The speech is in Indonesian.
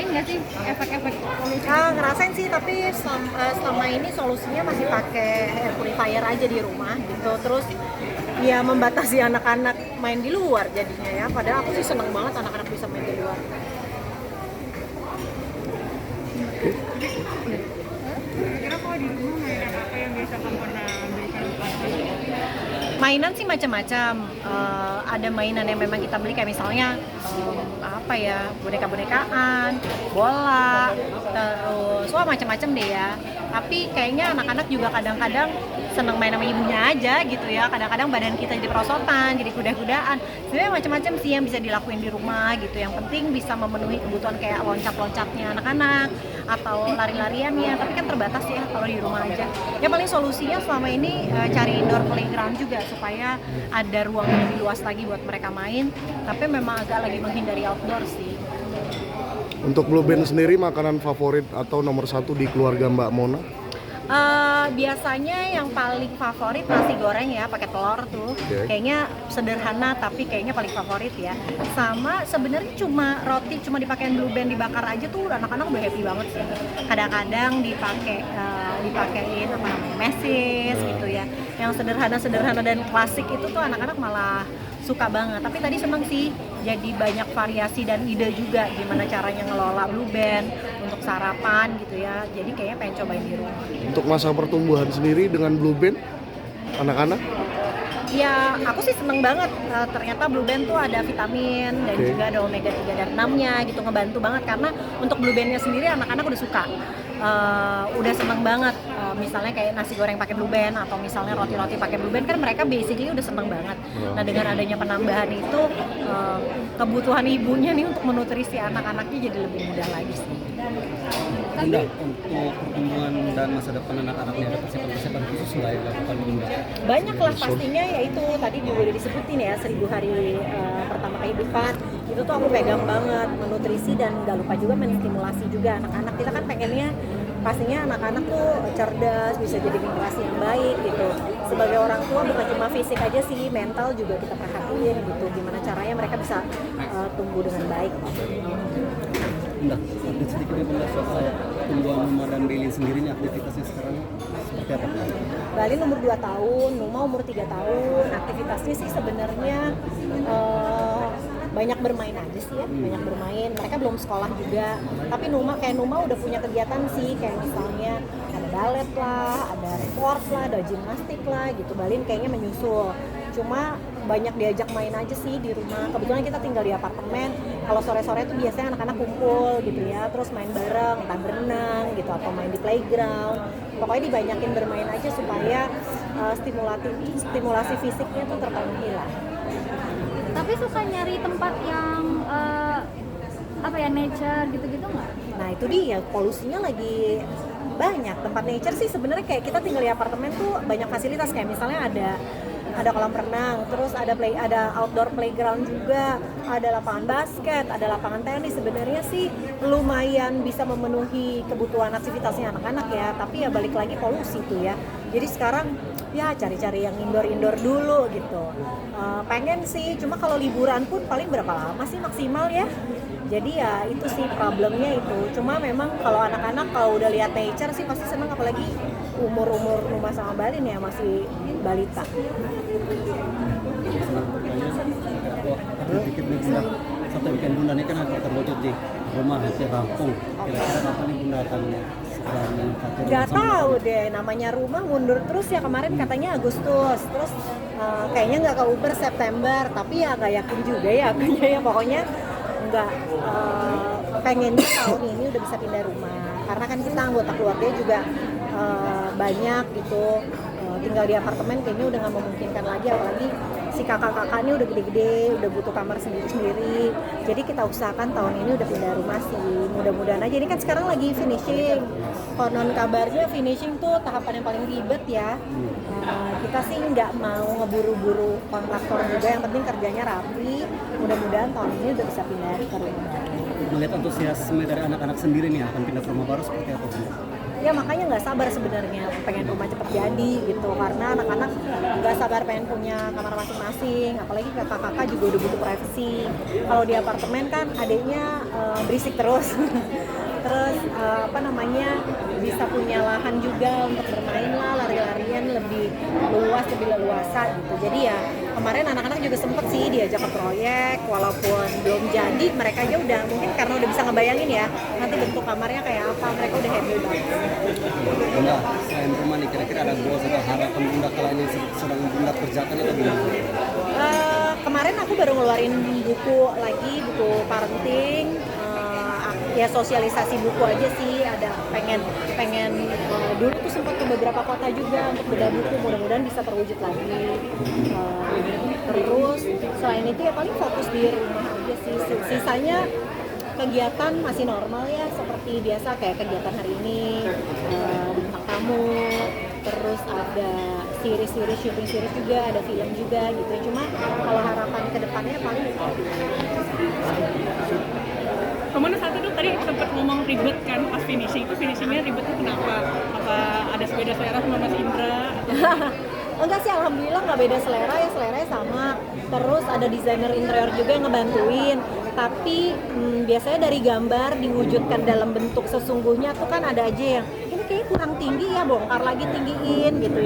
ngerasain nggak sih efek-efek polusi? Ngerasain sih, tapi selama ini solusinya masih pakai air purifier aja di rumah gitu. Terus ya membatasi anak-anak main di luar jadinya ya. Padahal aku sih seneng banget anak-anak bisa main di luar. Kira-kira kalau di rumah mainan apa yang biasa kamu pernah berikan ke anak? Mainan sih macam-macam. Ada mainan yang memang kita beli kayak misalnya apa ya, boneka-bonekaan, bola, terus wah macam-macam deh ya. Tapi kayaknya anak-anak juga kadang-kadang seneng main sama ibunya aja gitu ya. Kadang-kadang badan kita jadi perosotan, jadi kuda-kudaan. Sebenarnya macam-macam sih yang bisa dilakuin di rumah gitu. Yang penting bisa memenuhi kebutuhan kayak loncat-loncatnya anak-anak atau lari-lariannya. Tapi kan terbatas ya kalau di rumah aja. Ya paling solusinya selama ini cari indoor playground juga supaya ada ruang yang lebih luas lagi buat mereka main. Tapi memang agak lagi menghindari outdoor sih. Untuk Blue Band sendiri makanan favorit atau nomor satu di keluarga Mbak Mona? Biasanya yang paling favorit nasi goreng ya, pakai telur tuh. Kayaknya sederhana tapi kayaknya paling favorit ya. Sama sebenarnya cuma roti cuma dipakein Blue Band dibakar aja tuh anak-anak udah happy banget sih. Kadang-kadang dipakein apa namanya mesis gitu ya. Yang sederhana dan klasik itu tuh anak-anak malah suka banget. Tapi tadi seneng sih jadi banyak variasi dan ide juga gimana caranya ngelola Blue Band untuk sarapan gitu ya. Jadi kayaknya pengen cobain di rumah. Untuk masa pertumbuhan sendiri dengan Blue Band anak-anak? Ya, aku sih seneng banget. Ternyata Blue Band tuh ada vitamin dan juga ada omega 3 dan 6-nya gitu, ngebantu banget karena untuk Blue Band-nya sendiri anak-anak udah suka. Udah seneng banget. Misalnya kayak nasi goreng pakai Blue Band atau misalnya roti-roti pakai Blue Band kan mereka basically udah seneng banget. Nah, dengan adanya penambahan itu kebutuhan ibunya nih untuk menutrisi anak-anaknya jadi lebih mudah lagi sih. Bunda, untuk pertumbuhan dan masa depan anak-anaknya ada persiapan khusus nggak yang dilakukan Bunda? Banyak lah pastinya, yaitu tadi juga udah disebutin ya 1000 hari pertama kehidupan itu tuh aku pegang banget, menutrisi dan gak lupa juga menstimulasi juga anak-anak. Kita kan pengennya pastinya anak-anak tuh cerdas, bisa jadi generasi yang baik gitu. Sebagai orang tua bukan cuma fisik aja sih, mental juga kita perhatiin gitu, gimana caranya mereka bisa tumbuh dengan baik. Bunda, update sedikit ya Bunda soal tumbuhan Numa dan Belin sendiri nih aktivitasnya sekarang seperti apa? Balin umur 2 tahun, Numa umur 3 tahun. Aktivitasnya sih sebenarnya banyak bermain aja sih ya, banyak bermain. Mereka belum sekolah juga, tapi Numa udah punya kegiatan sih, kayak misalnya ada ballet lah, ada sport lah, ada gimnastik lah gitu. Balin kayaknya menyusul. Cuma banyak diajak main aja sih di rumah. Kebetulan kita tinggal di apartemen. Kalau sore-sore tuh biasanya anak-anak kumpul gitu ya, terus main bareng, entah berenang gitu atau main di playground. Pokoknya dibanyakin bermain aja supaya stimulasi fisiknya tuh terpenuhi lah. Tapi suka nyari tempat yang nature gitu-gitu nggak? Nah itu dia, polusinya lagi banyak. Tempat nature sih sebenarnya kayak kita tinggal di apartemen tuh banyak fasilitas, kayak misalnya ada kolam renang, terus ada outdoor playground juga, ada lapangan basket, ada lapangan tenis. Sebenarnya sih lumayan bisa memenuhi kebutuhan aktivitasnya anak-anak ya, tapi ya balik lagi polusi tuh ya. Jadi sekarang ya cari-cari yang indoor dulu gitu. Pengen sih, cuma kalau liburan pun paling berapa lama sih maksimal ya. Jadi ya itu sih problemnya itu. Cuma memang kalau anak-anak kalau udah lihat nature sih pasti seneng, apalagi umur Numa sama Balin ya masih balita. Sedikit nih Bunda, satu weekend Bunda ini kan akan terwujud di rumah di kampung. Kira-kira kapan nih Bunda akan Gak tahu deh, namanya rumah mundur terus ya. Kemarin katanya Agustus, terus kayaknya nggak keuber September, tapi ya nggak yakin juga ya akunya ya. Pokoknya nggak pengennya tahun ini udah bisa pindah rumah, karena kan kita anggota keluarga juga banyak gitu. Tinggal di apartemen kayaknya udah nggak memungkinkan lagi, apalagi si kakak-kakaknya udah gede-gede, udah butuh kamar sendiri-sendiri. Jadi kita usahakan tahun ini udah pindah rumah sih, mudah-mudahan aja. Ini kan sekarang lagi finishing, konon kabarnya finishing tuh tahapan yang paling ribet ya. Kita sih nggak mau ngeburu-buru kontraktor juga, yang penting kerjanya rapi. Mudah-mudahan tahun ini udah bisa pindah ke rumah. Melihat antusiasme dari anak-anak sendiri nih akan pindah ke rumah baru seperti apa Bunda? ya makanya nggak sabar sebenarnya pengen rumah cepet jadi gitu, karena anak-anak nggak sabar pengen punya kamar masing-masing, apalagi kakak-kakak juga udah butuh privacy. Kalau di apartemen kan adiknya berisik terus terus bisa punya lahan juga untuk bermain lah, lari-larian lebih luas, lebih leluasa gitu. Jadi ya kemarin anak-anak juga sempet sih diajak ke proyek, walaupun belum jadi, mereka aja udah mungkin karena udah bisa ngebayangin ya nanti bentuk kamarnya kayak apa, mereka udah happy banget. Bunda, selain rumah nih, kira-kira ada goals atau harapan Bunda kalian yang sedang Bunda kerjakan atau gimana? Kemarin aku baru ngeluarin buku lagi, buku parenting. Ya sosialisasi buku aja sih, ada pengen dulu tuh sempat ke beberapa kota juga untuk bedah buku, mudah-mudahan bisa terwujud lagi. Terus selain itu ya paling fokus di rumah aja sih, sisanya kegiatan masih normal ya seperti biasa, kayak kegiatan hari ini, bintang tamu, terus ada series syuting series juga, ada film juga gitu. Cuma kalau harapan kedepannya paling Kemudian satu tuh tadi sempat ngomong ribet kan pas finishing, itu finishingnya ribetnya kenapa? Apa ada beda selera sama Mas Indra? Enggak sih, alhamdulillah nggak beda selera ya, seleranya sama. Terus ada desainer interior juga yang ngebantuin. Tapi biasanya dari gambar diwujudkan dalam bentuk sesungguhnya tuh kan ada aja yang ini kayaknya kurang tinggi ya, bongkar lagi tinggiin gitu ya.